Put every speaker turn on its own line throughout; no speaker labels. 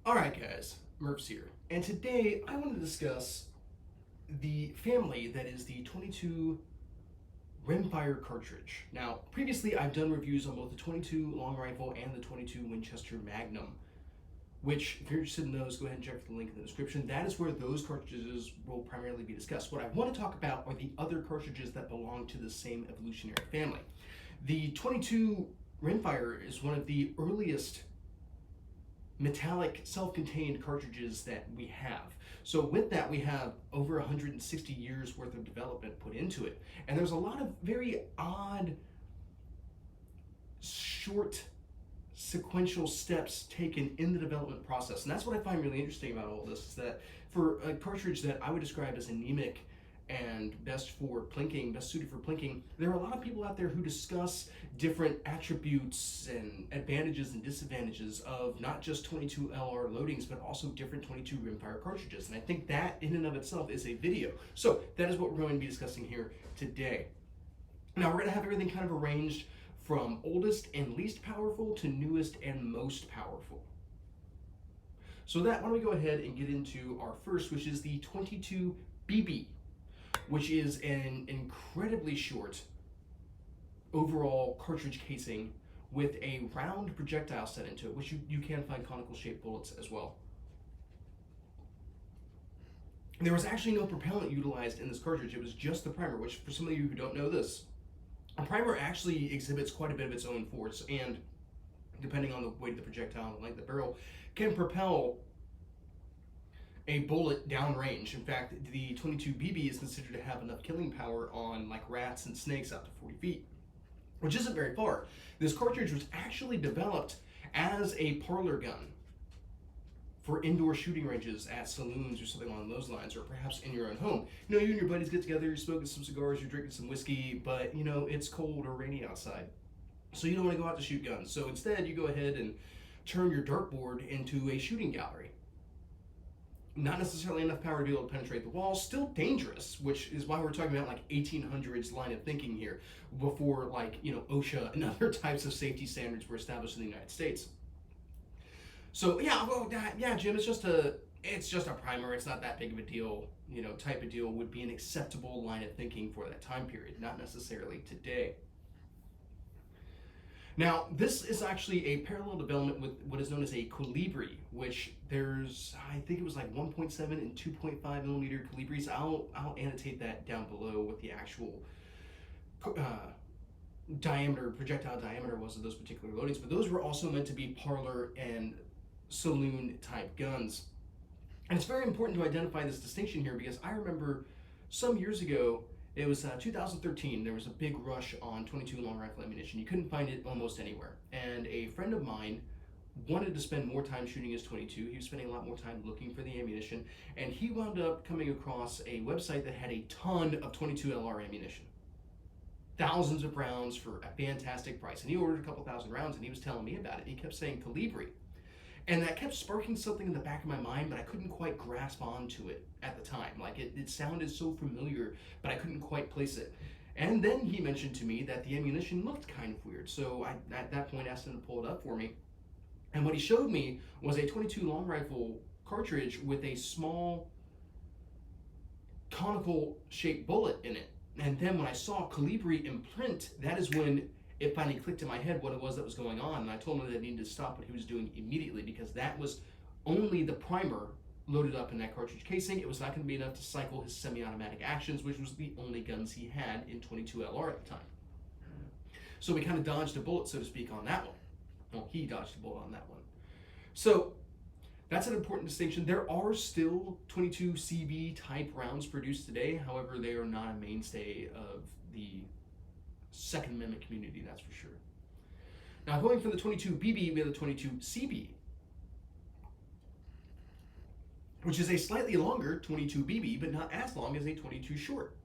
Alright guys, Murph's here, and today I want to discuss the family that is the 22 Rimfire cartridge. Now, previously I've done reviews on both the 22 long rifle and the 22 Winchester Magnum, which if you're interested in those, go ahead and check for the link in the description. That is where those cartridges will primarily be discussed. What I want to talk about are the other cartridges that belong to the same evolutionary family. The 22 Rimfire is one of the earliest metallic self-contained cartridges that we have. So with that, we have over 160 years worth of development put into it. And there's a lot of very odd, short, sequential steps taken in the development process. And that's what I find really interesting about all this, is that for a cartridge that I would describe as anemic and best for plinking, best suited for plinking, there are a lot of people out there who discuss different attributes and advantages and disadvantages of not just 22 LR loadings, but also different 22 rimfire cartridges. And I think that in and of itself is a video. So that is what we're going to be discussing here today. Now we're going to have everything kind of arranged from oldest and least powerful to newest and most powerful. So that, why don't we go ahead and get into our first, which is the 22 BB, which is an incredibly short overall cartridge casing with a round projectile set into it, which you can find conical shaped bullets as well. There was actually no propellant utilized in this cartridge. It was just the primer, which for some of you who don't know this, a primer actually exhibits quite a bit of its own force, and depending on the weight of the projectile and the length of the barrel, can propel a bullet downrange. In fact, the 22 BB is considered to have enough killing power on like rats and snakes out to 40 feet, which isn't very far. This cartridge was actually developed as a parlor gun for indoor shooting ranges at saloons or something along those lines, or perhaps in your own home. You know, you and your buddies get together, you're smoking some cigars, you're drinking some whiskey, but you know, it's cold or rainy outside. So you don't want to go out to shoot guns. So instead, you go ahead and turn your dartboard into a shooting gallery. Not necessarily enough power to be able to penetrate the walls, still dangerous, which is why we're talking about like 1800s line of thinking here, before like, you know, OSHA and other types of safety standards were established in the United States. So yeah, well, yeah, Jim, it's just a primer, it's not that big of a deal, you know, type of deal would be an acceptable line of thinking for that time period, not necessarily today. Now, this is actually a parallel development with what is known as a colibri, which there's, I think it was like 1.7 and 2.5 millimeter colibris. I'll annotate that down below what the actual projectile diameter was of those particular loadings, but those were also meant to be parlor and saloon type guns. And it's very important to identify this distinction here, because I remember some years ago, it was 2013, there was a big rush on 22 long rifle ammunition. You couldn't find it almost anywhere. And a friend of mine wanted to spend more time shooting his 22. He was spending a lot more time looking for the ammunition. And he wound up coming across a website that had a ton of 22 LR ammunition. Thousands of rounds for a fantastic price. And he ordered a couple thousand rounds, and he was telling me about it. He kept saying colibri. And that kept sparking something in the back of my mind, but I couldn't quite grasp onto it at the time. Like it sounded so familiar, but I couldn't quite place it. And then he mentioned to me that the ammunition looked kind of weird. So I, at that point, asked him to pull it up for me. And what he showed me was a 22 long rifle cartridge with a small conical shaped bullet in it. And then when I saw colibri in print, that is when it finally clicked in my head what it was that was going on, and I told him that I needed to stop what he was doing immediately, because that was only the primer loaded up in that cartridge casing. It was not going to be enough to cycle his semi-automatic actions, which was the only guns he had in 22 LR at the time. So we kind of dodged a bullet, so to speak, on that one. Well, he dodged a bullet on that one. So that's an important distinction. There are still 22 CB type rounds produced today. However, they are not a mainstay of the Second Amendment community, that's for sure. Now, going from the 22 BB, we have the 22 CB, which is a slightly longer 22 BB, but not as long as a 22 short.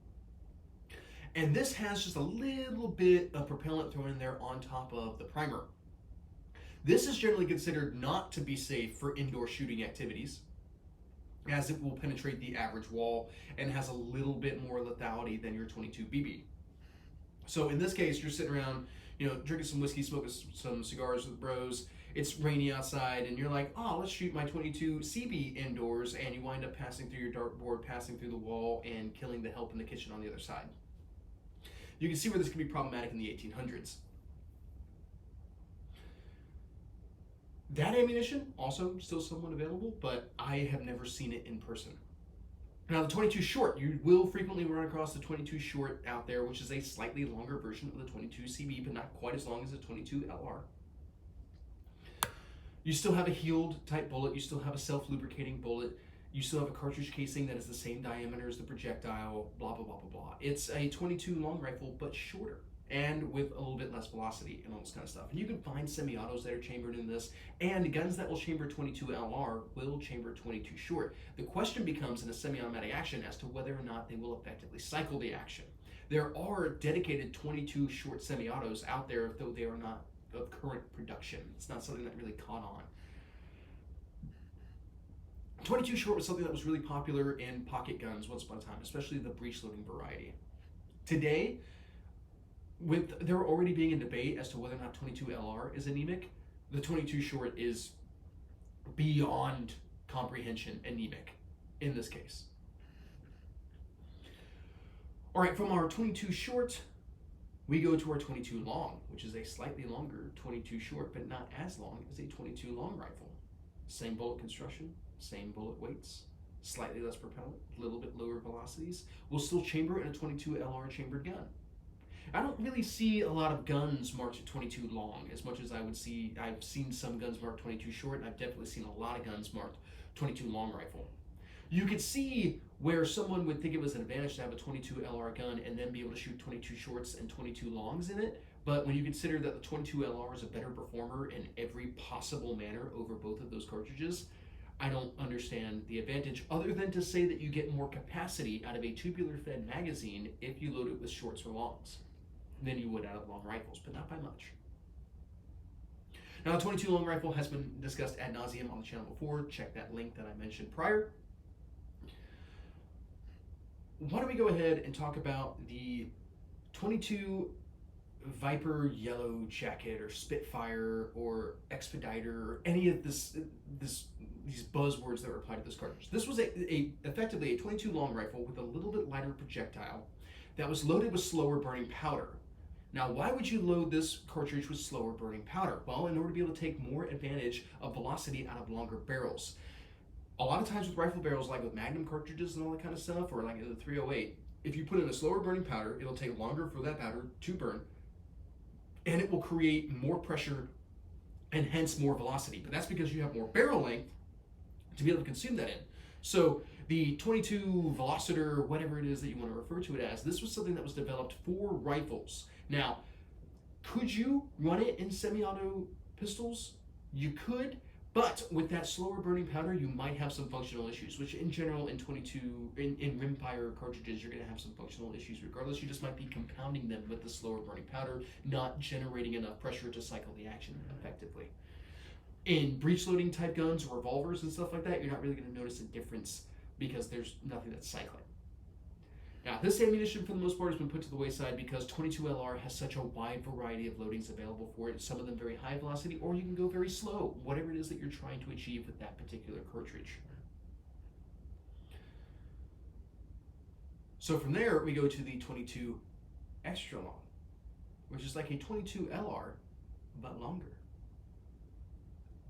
And this has just a little bit of propellant thrown in there on top of the primer. This is generally considered not to be safe for indoor shooting activities, as it will penetrate the average wall and has a little bit more lethality than your 22 BB. So in this case, you're sitting around, you know, drinking some whiskey, smoking some cigars with bros, it's rainy outside and you're like, oh, let's shoot my 22 CB indoors, and you wind up passing through your dartboard, passing through the wall, and killing the help in the kitchen on the other side. You can see where this can be problematic in the 1800s. That ammunition, also still somewhat available, but I have never seen it in person. Now, the 22 short, you will frequently run across the 22 short out there, which is a slightly longer version of the 22 CB, but not quite as long as the 22 LR. You still have a heeled type bullet, you still have a self-lubricating bullet, you still have a cartridge casing that is the same diameter as the projectile, blah, blah, blah, blah, blah. It's a 22 long rifle, but shorter, and with a little bit less velocity and all this kind of stuff. And you can find semi-autos that are chambered in this, and guns that will chamber 22 LR will chamber 22 short. The question becomes in a semi-automatic action as to whether or not they will effectively cycle the action. There are dedicated 22 short semi-autos out there, though they are not of current production. It's not something that really caught on. 22 short was something that was really popular in pocket guns once upon a time, especially the breech loading variety. Today, with there already being a debate as to whether or not 22 LR is anemic, the 22 short is beyond comprehension anemic in this case. All right, from our 22 short, we go to our 22 long, which is a slightly longer 22 short, but not as long as a 22 long rifle. Same bullet construction, same bullet weights, slightly less propellant, a little bit lower velocities. We'll still chamber in a 22 LR chambered gun. I don't really see a lot of guns marked at 22 long as much as I would see. I've seen some guns marked 22 short, and I've definitely seen a lot of guns marked 22 long rifle. You could see where someone would think it was an advantage to have a 22 LR gun and then be able to shoot 22 shorts and 22 longs in it. But when you consider that the 22 LR is a better performer in every possible manner over both of those cartridges, I don't understand the advantage other than to say that you get more capacity out of a tubular fed magazine if you load it with shorts or longs than you would out of long rifles, but not by much. Now, the 22 long rifle has been discussed ad nauseum on the channel before. Check that link that I mentioned prior. Why don't we go ahead and talk about the 22 Viper Yellowjacket or Spitfire or Expediter or any of these buzzwords that were applied to this cartridge. This was effectively a 22 long rifle with a little bit lighter projectile that was loaded with slower burning powder. Now, why would you load this cartridge with slower burning powder? Well, in order to be able to take more advantage of velocity out of longer barrels. A lot of times with rifle barrels, like with Magnum cartridges and all that kind of stuff, or like in the 308, if you put in a slower burning powder, it'll take longer for that powder to burn, and it will create more pressure and hence more velocity. But that's because you have more barrel length to be able to consume that in. So the 22 Velociter, whatever it is that you want to refer to it as, this was something that was developed for rifles. Now, could you run it in semi-auto pistols? You could, but with that slower burning powder, you might have some functional issues, which in general in Rimfire cartridges, you're going to have some functional issues regardless. You just might be compounding them with the slower burning powder, not generating enough pressure to cycle the action effectively. In breech loading type guns, revolvers and stuff like that, you're not really going to notice a difference because there's nothing that's cycling. Now, this ammunition for the most part has been put to the wayside because 22 LR has such a wide variety of loadings available for it, some of them very high velocity, or you can go very slow, whatever it is that you're trying to achieve with that particular cartridge. So from there, we go to the 22 extra long, which is like a 22 LR, but longer.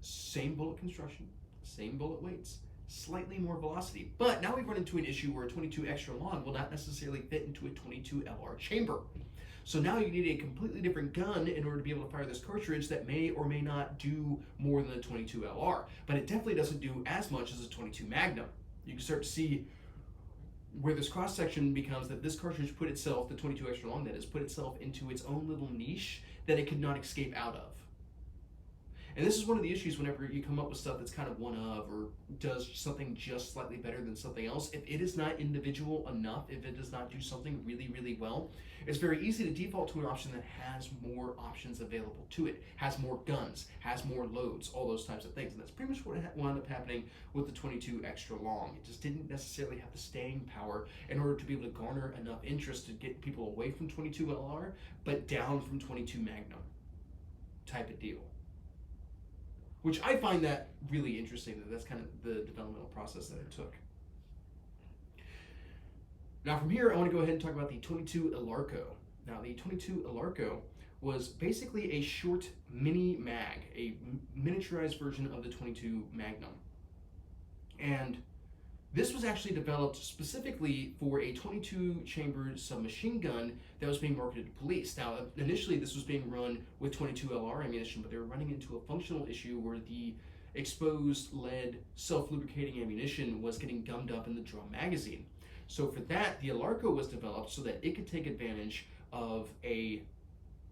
Same bullet construction, same bullet weights, slightly more velocity. But now we've run into an issue where a 22 extra long will not necessarily fit into a 22 LR chamber. So now you need a completely different gun in order to be able to fire this cartridge that may or may not do more than a 22 LR. But it definitely doesn't do as much as a 22 Magnum. You can start to see where this cross-section becomes that this cartridge put itself, the 22 extra long that is, put itself into its own little niche that it could not escape out of. And this is one of the issues whenever you come up with stuff that's kind of one of or does something just slightly better than something else. If it is not individual enough, if it does not do something really, really well, it's very easy to default to an option that has more options available to it, has more guns, has more loads, all those types of things. And that's pretty much what wound up happening with the 22 extra long. It just didn't necessarily have the staying power in order to be able to garner enough interest to get people away from 22 LR, but down from 22 Magnum type of deal. which I find that really interesting, that that's kind of the developmental process that it took. Now from here, I want to go ahead and talk about the 22 ILARCO. Now the 22 ILARCO was basically a short mini mag, a miniaturized version of the 22 Magnum. And this was actually developed specifically for a 22 chamber submachine gun that was being marketed to police. Now, initially this was being run with 22 LR ammunition, but they were running into a functional issue where the exposed lead self-lubricating ammunition was getting gummed up in the drum magazine. So for that, the ILARCO was developed so that it could take advantage of a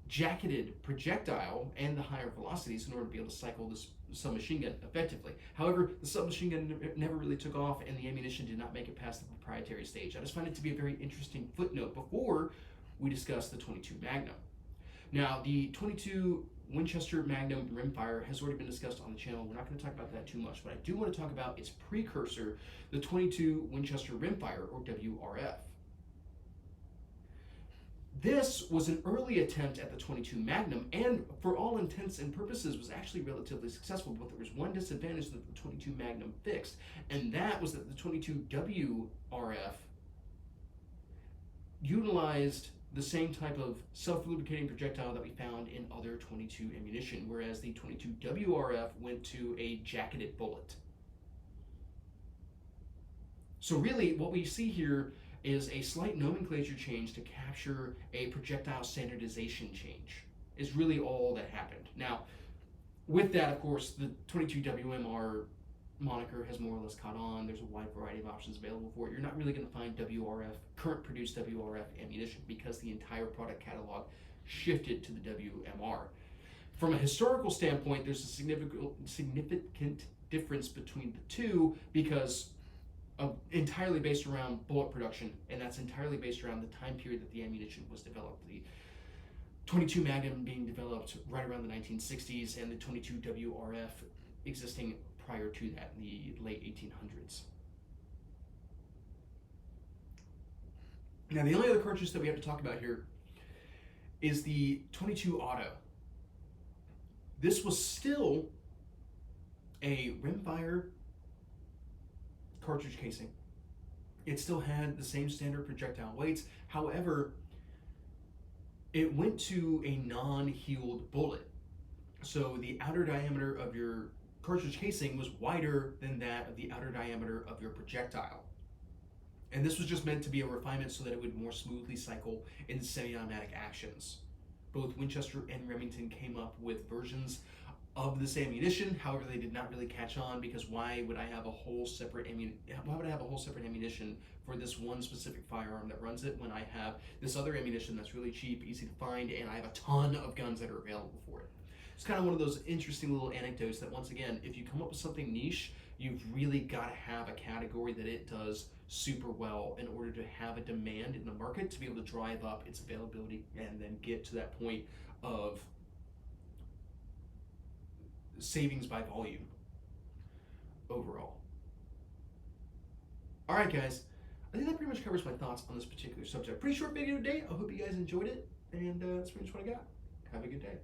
jacketed projectile and the higher velocities in order to be able to cycle this submachine gun effectively. However, the submachine gun never really took off, and the ammunition did not make it past the proprietary stage. I just find it to be a very interesting footnote before we discuss the 22 Magnum. Now, the 22 Winchester Magnum Rimfire has already been discussed on the channel. We're not going to talk about that too much, but I do want to talk about its precursor, the 22 Winchester Rimfire, or WRF. This was an early attempt at the 22 Magnum, and for all intents and purposes was actually relatively successful, but there was one disadvantage that the 22 Magnum fixed, and that was that the 22 WRF utilized the same type of self-lubricating projectile that we found in other 22 ammunition, whereas the 22 WRF went to a jacketed bullet. So really, what we see here is a slight nomenclature change to capture a projectile standardization change, is really all that happened. Now, with that, of course, the 22 WMR moniker has more or less caught on. There's a wide variety of options available for it. You're not really going to find WRF, current produced WRF ammunition, because the entire product catalog shifted to the WMR. From a historical standpoint, there's a significant difference between the two, because entirely based around bullet production, and that's entirely based around the time period that the ammunition was developed. The 22 Magnum being developed right around the 1960s, and the 22 WRF existing prior to that, in the late 1800s. Now, the only other cartridge that we have to talk about here is the 22 Auto. This was still a rimfire cartridge casing. It still had the same standard projectile weights. However, it went to a non-heeled bullet. So the outer diameter of your cartridge casing was wider than that of the outer diameter of your projectile. And this was just meant to be a refinement so that it would more smoothly cycle in semi-automatic actions. Both Winchester and Remington came up with versions of this ammunition. However, they did not really catch on, because why would I have a whole separate ammunition for this one specific firearm that runs it, when I have this other ammunition that's really cheap, easy to find, and I have a ton of guns that are available for it. It's kind of one of those interesting little anecdotes that, once again, if you come up with something niche, you've really got to have a category that it does super well in order to have a demand in the market to be able to drive up its availability and then get to that point of savings by volume overall. All right, guys, I think that pretty much covers my thoughts on this particular subject. Pretty short video today. I hope you guys enjoyed it, and that's pretty much what I got. Have a good day.